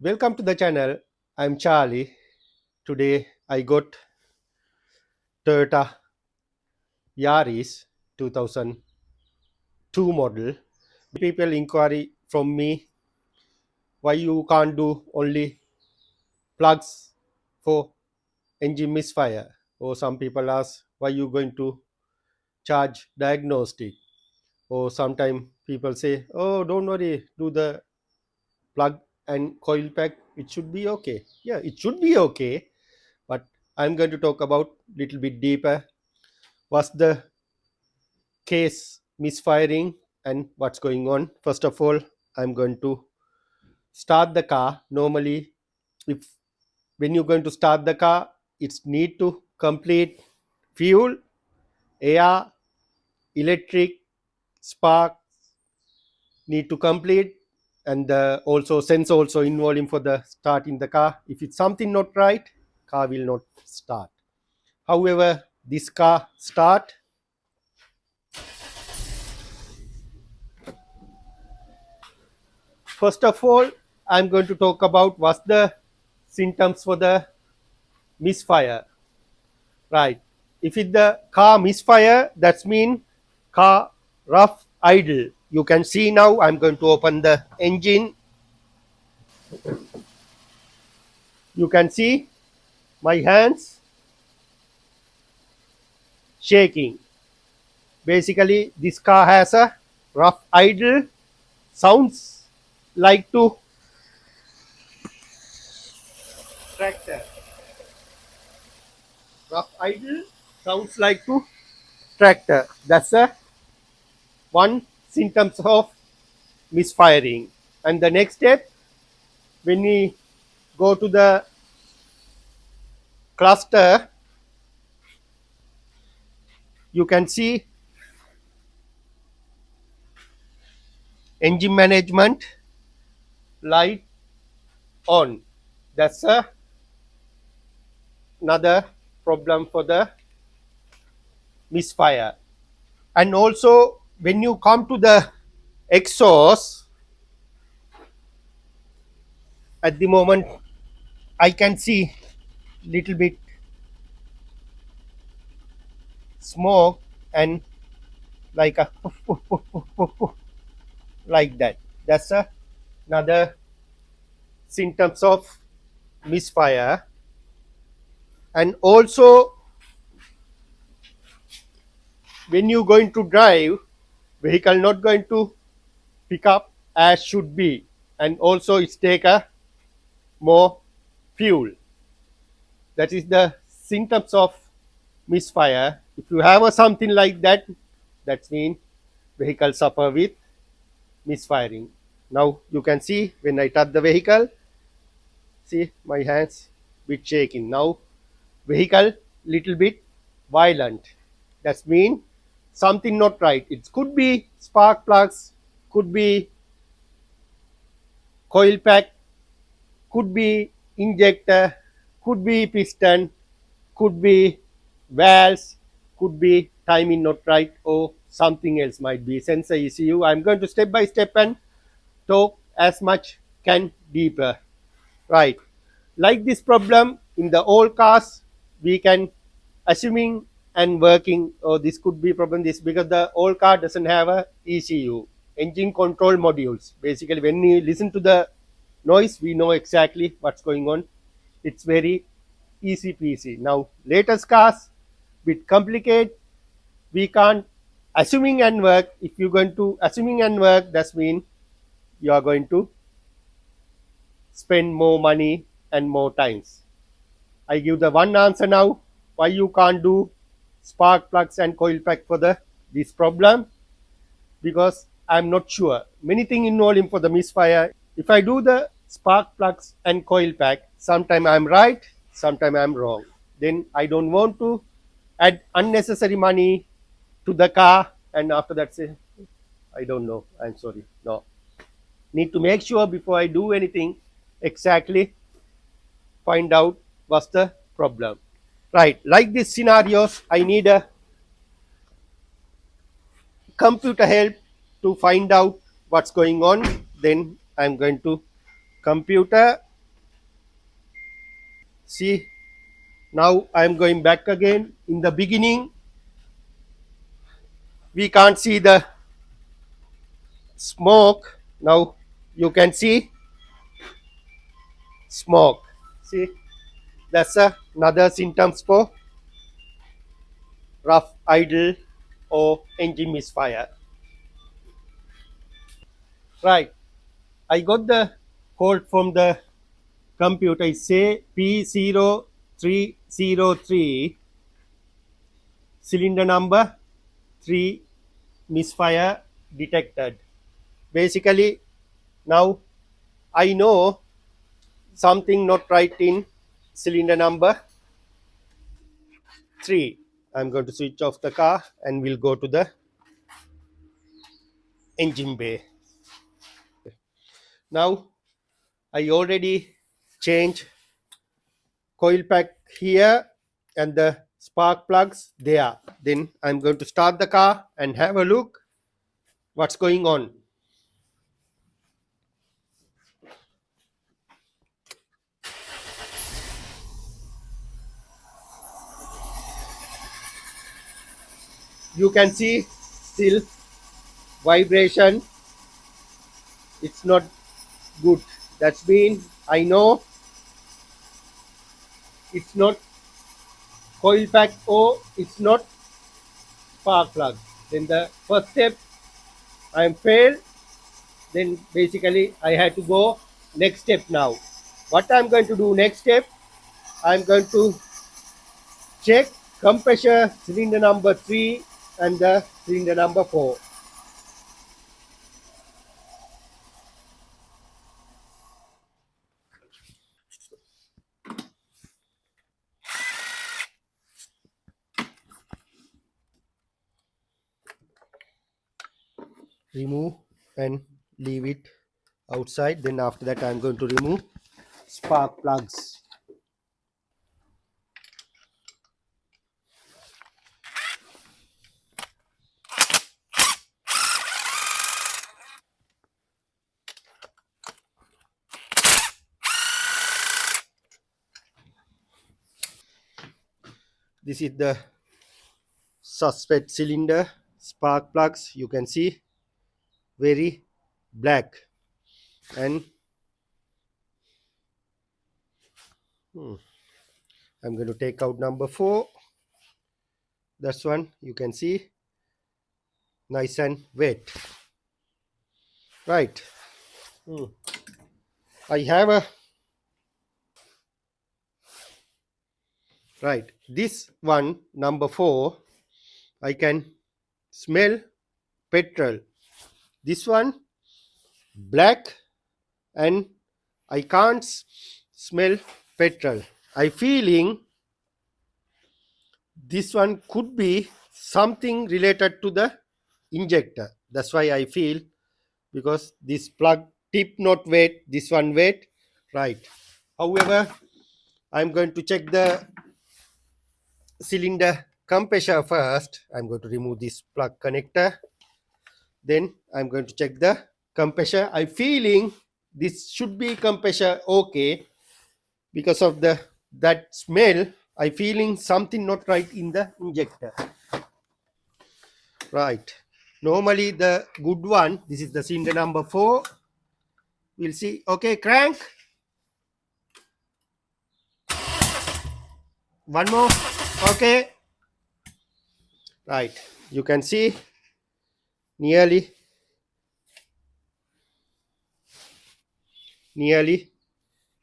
Welcome to the channel. I'm Charlie. Today I got Toyota Yaris 2002 model. People inquiry from me why you can't do only plugs for engine misfire. Or some people ask why you going to charge diagnostic. Or sometimes people say, oh, don't worry, do the plug and coil pack. It should be okay. Yeah, it should be okay. But I'm going to talk about little bit deeper. What's the case misfiring and what's going on? First of all, I'm going to start the car. Normally, if when you're going to start the car, it's need to complete fuel, air, electric, spark need to complete, and also sensor also involving for the starting the car. If it's something not right, car will not start. However, this car start. First of all, I'm going to talk about what's the symptoms for the misfire. Right. If it the car misfire, that's mean car rough idle. You can see now I'm going to open the engine. You can see my hands shaking. Basically, this car has a rough idle. Sounds like to tractor. Rough idle sounds like to tractor. That's a one symptoms of misfiring. And the next step, when we go to the cluster, you can see engine management light on. That's another problem for the misfire. And also, when you come to the exhaust, at the moment, I can see little bit smoke and like a like that. That's another symptoms of misfire. And also, when you going to drive, vehicle not going to pick up as should be, and also it's take a more fuel. That is the symptoms of misfire. If you have a something like that, that means vehicle suffer with misfiring. Now you can see when I touch the vehicle, see my hands bit shaking. Now vehicle little bit violent. That means something not right. It could be spark plugs, could be coil pack, could be injector, could be piston, could be valves, could be timing not right, or something else might be sensor issue. I'm going to step by step and talk as much can deeper. Right. Like this problem in the old cars, we can assuming and working, or this could be problem this because the old car doesn't have a ECU, engine control modules. Basically, when we listen to the noise, we know exactly what's going on. It's very easy peasy. Now, latest cars, bit complicated. We can't assuming and work. If you're going to assuming and work, that means you are going to spend more money and more times. I give the one answer now. Why you can't do spark plugs and coil pack for the this problem? Because I'm not sure. Many things involved for the misfire. If I do the spark plugs and coil pack, sometime I'm right, sometime I'm wrong. Then I don't want to add unnecessary money to the car and after that say, I don't know, I'm sorry. No. Need to make sure before I do anything exactly find out what's the problem. Right, like these scenarios, I need a computer help to find out what's going on. Then I'm going to computer. See, now I'm going back again. In the beginning, we can't see the smoke. Now you can see smoke. See, that's another symptoms for rough idle or engine misfire. Right. I got the code from the computer. It say P0303 cylinder number 3 misfire detected. Basically, now I know something not right in cylinder number 3. I'm going to switch off the car and we'll go to the engine bay. Now I already changed coil pack here and the spark plugs there. Then I'm going to start the car and have a look what's going on. You can see still vibration. It's not good. That's mean I know it's not coil pack or it's not spark plug. Then the first step I am failed. Then basically I had to go next step now. What I'm going to do next step, I'm going to check compressor cylinder number 3 and the cylinder number 4. Remove and leave it outside. Then after that I'm going to remove spark plugs. This is the suspect cylinder spark plugs. You can see very black and I'm going to take out number 4. That's one you can see nice and wet. Right. I have a right. This one number 4 I can smell petrol. This one black and I can't smell petrol. I feeling this one could be something related to the injector. That's why I feel, because this plug tip not wet, this one wet, right. However, I'm going to check the cylinder compressor first. I'm going to remove this plug connector. Then I'm going to check the compressor. I feeling this should be compressor okay, because of the that smell. I feeling something not right in the injector. Right. Normally the good one, this is the cylinder number 4. We'll see. Okay, crank. One more. Okay. Right. You can see nearly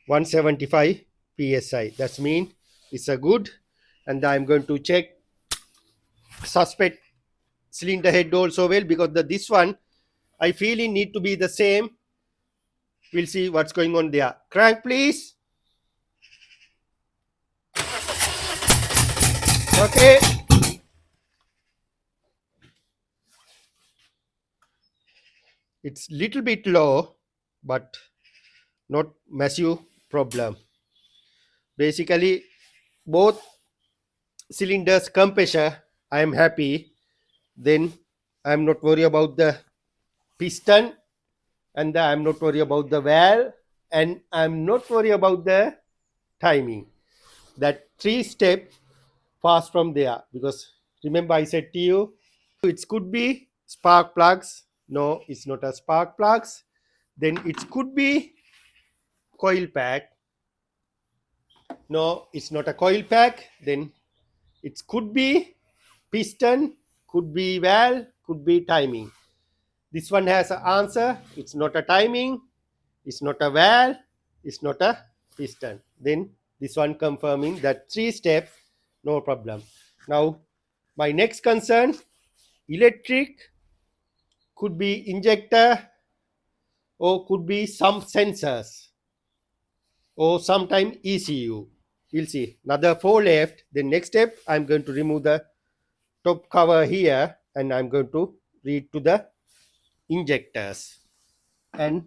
175 psi. That's mean it's a good. And I'm going to check suspect cylinder head also well, because this one I feel it need to be the same. We'll see what's going on there. Crank please. Okay. It's little bit low, but not massive problem. Basically both cylinders compressor I am happy. Then I'm not worried about the piston, and I'm not worried about the valve, and I'm not worried about the timing. that 3 step fast from there, because remember I said to you it could be spark plugs. No, it's not a spark plugs. Then it could be coil pack. No, it's not a coil pack. Then it could be piston, could be valve, could be timing. This one has an answer. It's not a timing, it's not a valve, it's not a piston. Then this one confirming that 3 steps, no problem. Now, my next concern, electric, could be injector, or could be some sensors, or sometime ECU. We'll see. Another 4 left. The next step, I'm going to remove the top cover here, and I'm going to read to the injectors, and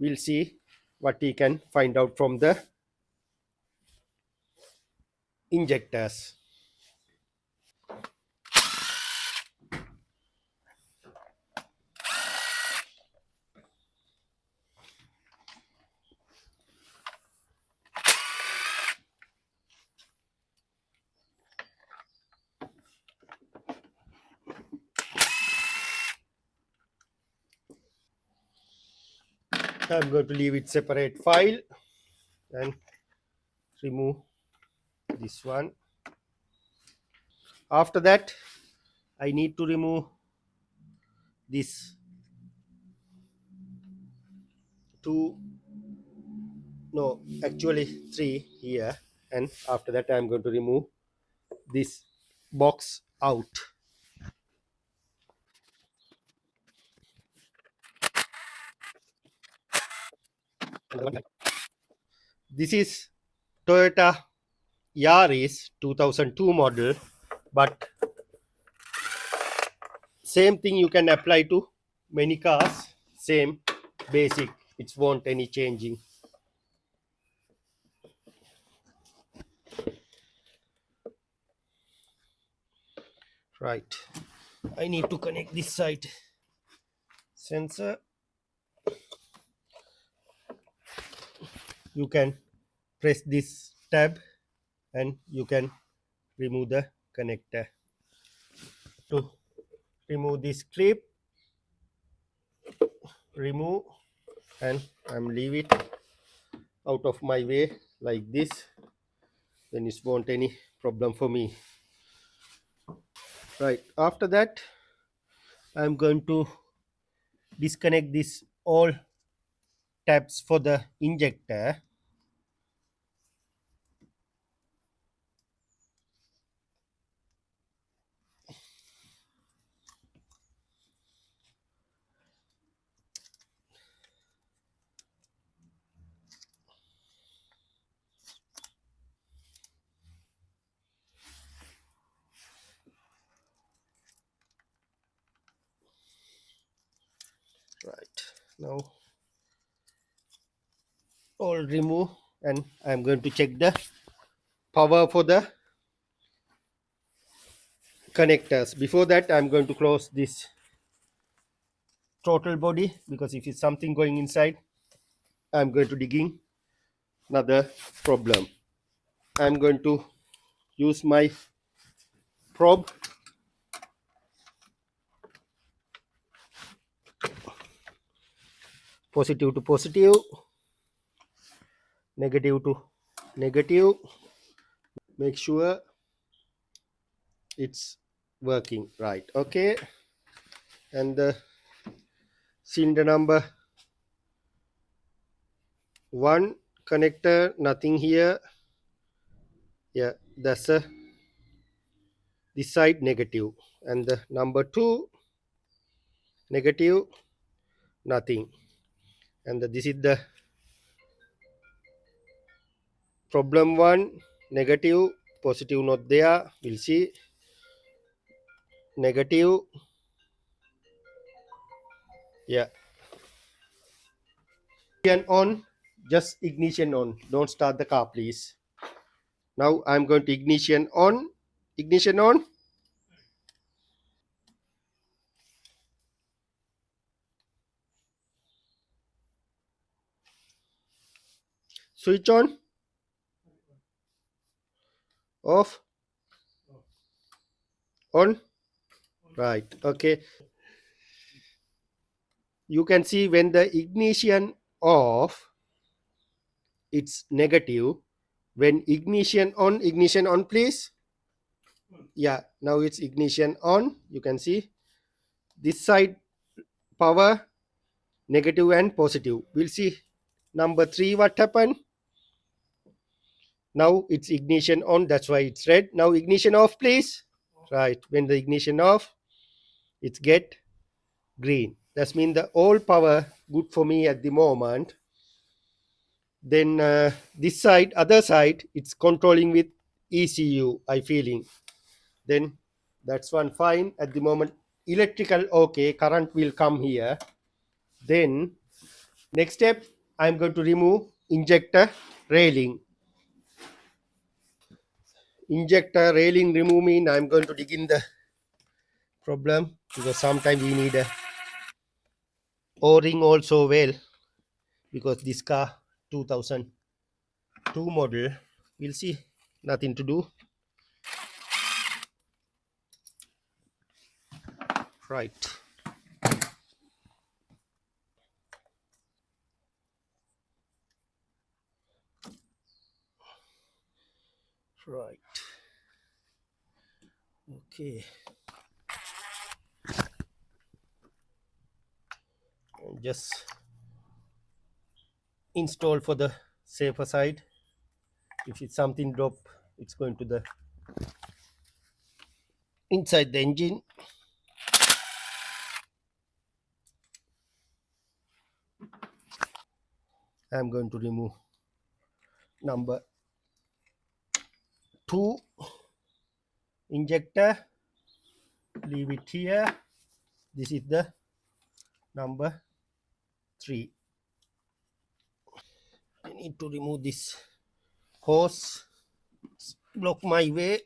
we'll see what we can find out from the injectors. I'm going to leave it separate file and remove this one. After that, I need to remove this two, no, actually 3 here, and after that I'm going to remove this box out. This is Toyota Yaris 2002 model, but same thing you can apply to many cars. Same basic. It won't any changing. Right. I need to connect this side sensor. You can press this tab and you can remove the connector. To remove this clip, remove, and I'm leave it out of my way like this, then it won't any problem for me. Right, after that I'm going to disconnect this all tabs for the injector. Right, now all remove, and I'm going to check the power for the connectors. Before that I'm going to close this throttle body, because if it's something going inside I'm going to digging another problem. I'm going to use my probe, positive to positive, negative to negative, make sure it's working right. Okay, and the cylinder number 1 connector, nothing here. Yeah, that's a this side negative, and the number 2 negative, nothing, and this is the problem 1, negative, positive not there. We'll see. Negative, yeah. Ignition on, just ignition on, don't start the car please. Now I'm going to ignition on, ignition on, switch on, off, on, right. Okay, you can see when the ignition off, it's negative. When ignition on please. Yeah, now it's ignition on. You can see this side power negative and positive. We'll see number 3 what happened. Now it's ignition on, that's why it's red. Now ignition off please. Right, when the ignition off, it's get green. That's mean the all power good for me at the moment. Then this side, other side, it's controlling with ECU, I feeling. Then that's one fine at the moment. Electrical okay, current will come here. Then next step, I'm going to remove injector railing. Injector railing remove mean I'm going to dig in the problem, because sometimes we need a o-ring also well, because this car 2002 model. We'll see, nothing to do. Right, right, okay. And just install for the safer side. If it's something drop, it's going to the inside the engine. I'm going to remove number 2 injector, leave it here. This is the number 3. I need to remove this hose, block my way.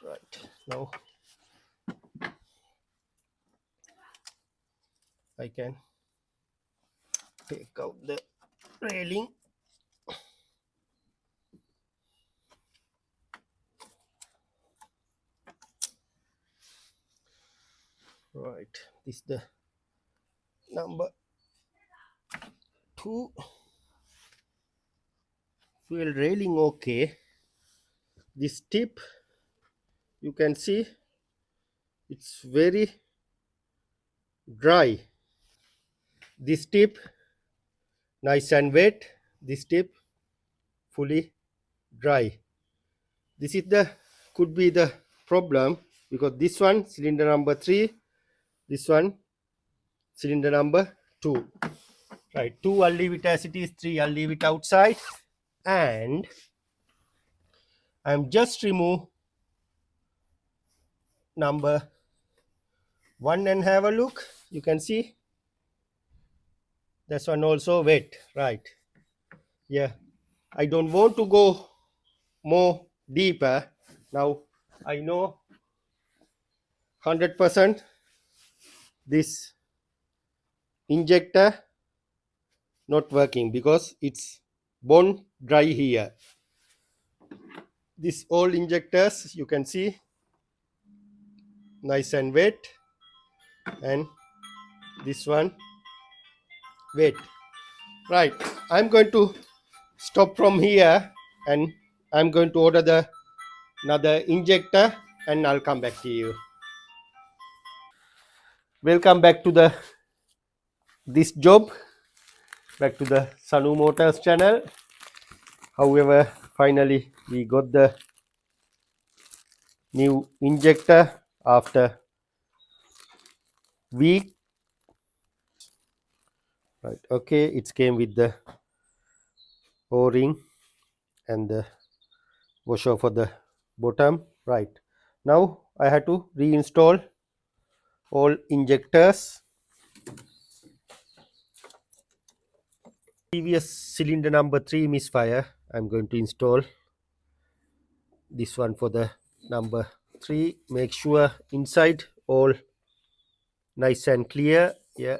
Right, now I can take out the railing. Right, this is the number 2. Fuel railing okay. This tip, you can see it's very dry. This tip nice and wet, this tip fully dry. This is the could be the problem, because this one cylinder number 3, this one cylinder number 2. Right, 2 I'll leave it as it is, 3 I'll leave it outside. And I'm just remove number 1 and have a look. You can see this one also wet. Right, yeah, I don't want to go more deeper. Now I know 100% this injector not working, because it's bone dry here. This all injectors you can see nice and wet, and this one wet. Right, I'm going to stop from here, and I'm going to order the another injector, and I'll come back to you. Welcome back to the this job, back to the Sanu Motors channel. However, finally we got the new injector after week. Right, okay, it came with the o-ring and the washer for the bottom. Right, now I had to reinstall all injectors. Previous cylinder number 3 Misfire, I'm going to install this one for the number 3. Make sure inside all nice and clear. Yeah,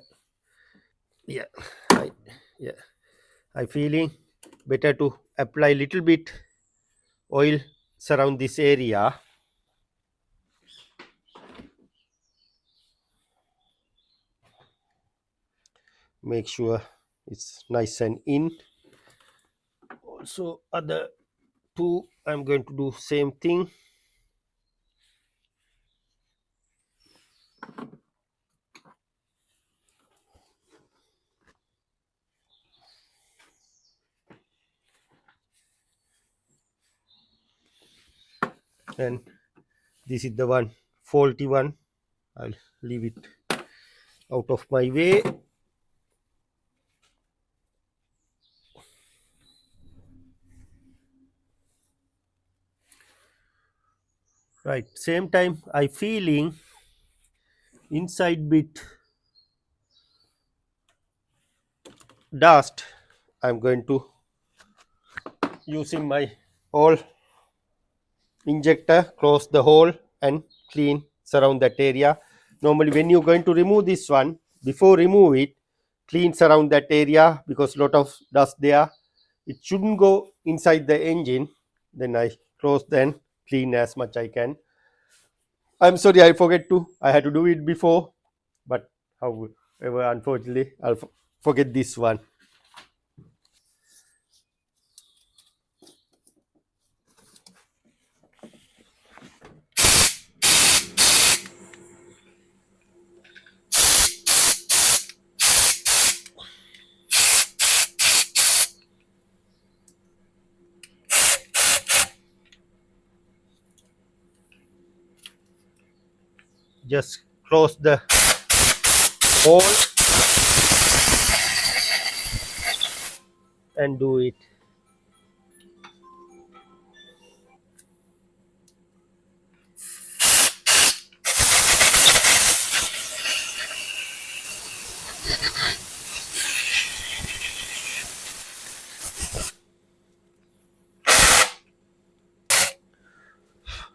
right, Yeah, I feeling better to apply little bit oil surround this area. Make sure it's nice and in. Also other two I'm going to do same thing. And this is the one faulty one. I'll leave it out of my way. Right, same time I feeling inside bit dust. I'm going to using my all injector, close the hole and clean surround that area. Normally when you're going to remove this one, before remove it, clean surround that area because lot of dust there. It shouldn't go inside the engine. Then I close, then clean as much I can. I'm sorry, I forget to, I had to do it before, but however unfortunately I'll forget this one. Just close the hole and do it.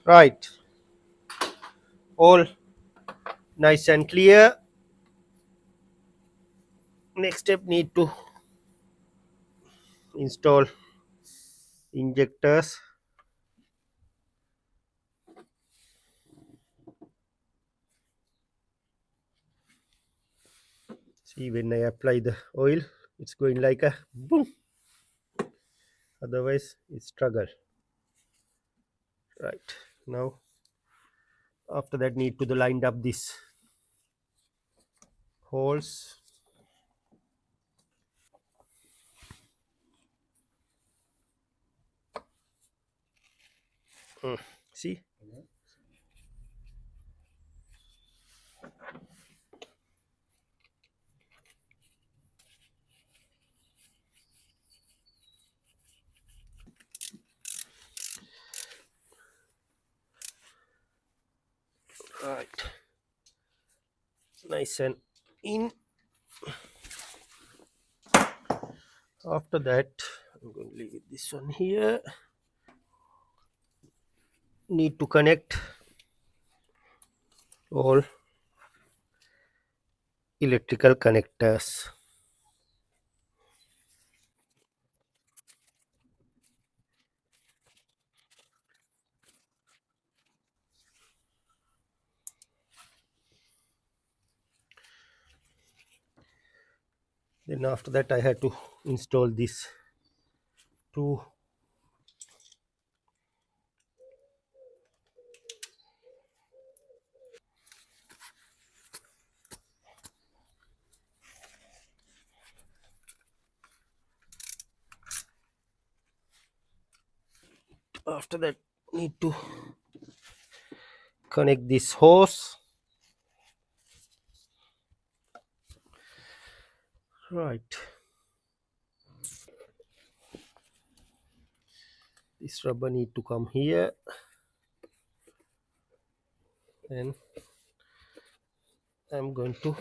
Right, all nice and clear. Next step, need to install injectors. See, when I apply the oil, it's going like a boom. Otherwise it's struggle. Right, now after that need to the lined up this holes. See, right, nice and in. After that I'm going to leave it this one here. Need to connect all electrical connectors. Then after that I had to install this two after that need to connect this hose. Right, this rubber need to come here and I'm going to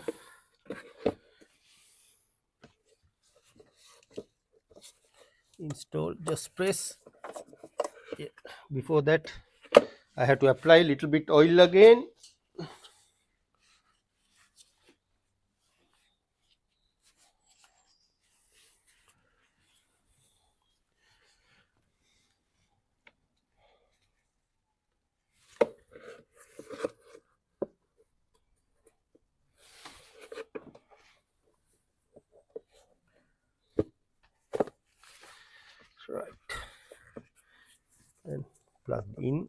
install. Just press. Yeah. Before that I have to apply little bit oil again. plug in.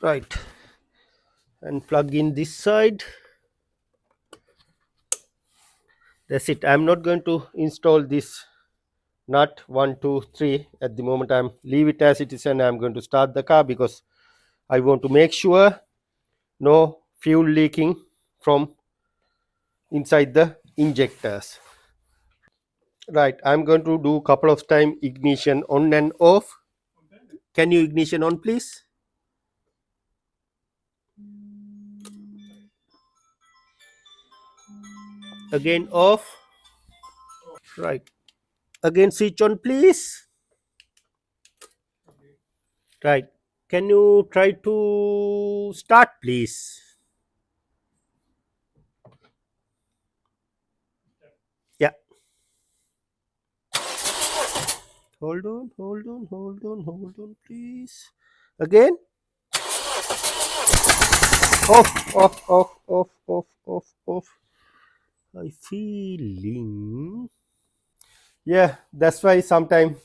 Right, and plug in this side. That's it. I'm not going to install this nut 1 2 3 at the moment. I'm leave it as it is, and I'm going to start the car because I want to make sure no fuel leaking from inside the injectors. Right, I'm going to do couple of time ignition on and off. Can you ignition on, please? Again off. Right, again switch on, please. Right, can you try to start, please? Yeah, hold on, hold on, hold on, hold on, please. Again, off, off, off, off, off, off, off. I feeling, yeah, that's why sometimes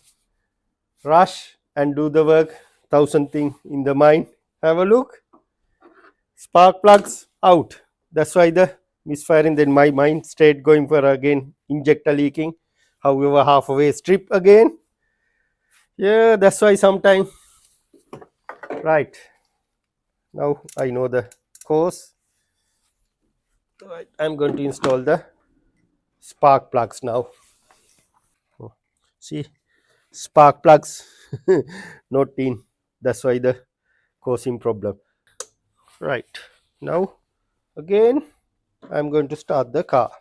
rush and do the work, thousand thing in the mind. Have a look, spark plugs out. That's why the misfiring. Then my mind straight going for again injector leaking. However, halfway strip again. Yeah, that's why sometimes. Right, now I know the course. Right, I'm going to install the spark plugs now. Oh, see, spark plugs not in. That's why the causing problem. Right, now again I'm going to start the car.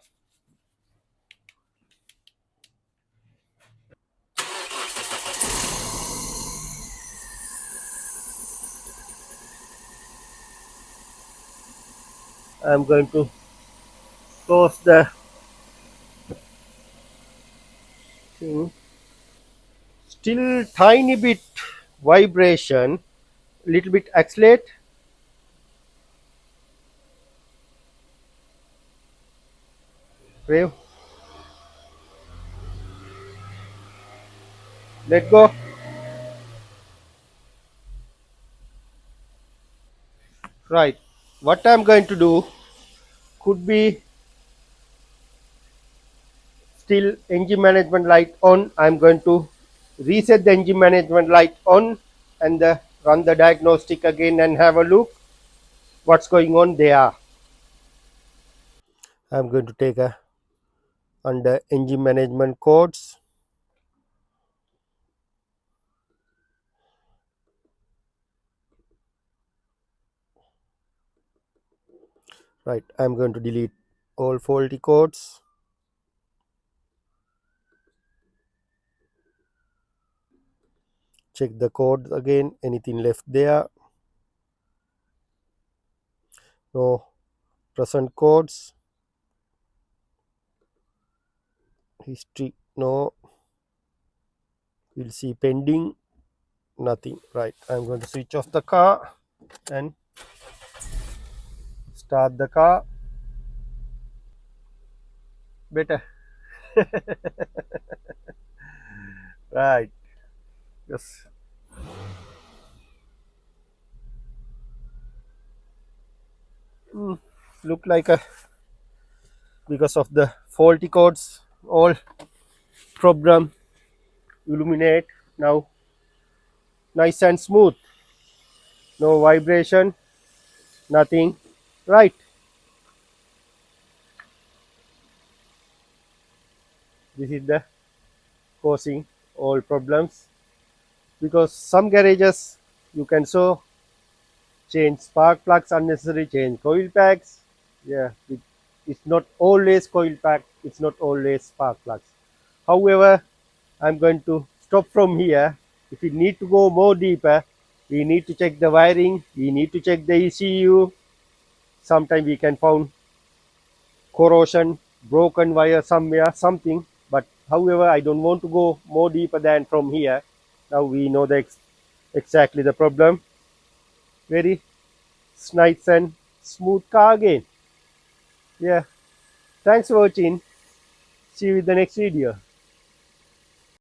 I'm going to close the thing. Still tiny bit vibration, little bit accelerate. Wave, let go. Right, what I'm going to do could be still engine management light on. I'm going to reset the engine management light on and run the diagnostic again and have a look what's going on there. I'm going to take a under engine management codes. Right, I'm going to delete all faulty codes. Check the codes again, anything left there? No present codes. History, no. We'll see pending, nothing. Right, I'm going to switch off the car and start the car. Better. Right, yes. Look like a because of the faulty codes all program illuminate now, nice and smooth, no vibration, nothing. Right, this is the causing all problems because some garages you can so change spark plugs unnecessary, change coil packs. Yeah, it's not always coil pack, it's not always spark plugs. However, I'm going to stop from here. If we need to go more deeper, we need to check the wiring, we need to check the ECU. Sometimes we can found corrosion, broken wire somewhere, something. But however, I don't want to go more deeper than from here. Now we know the exactly the problem. Very nice and smooth car again. Yeah. Thanks for watching. See you in the next video.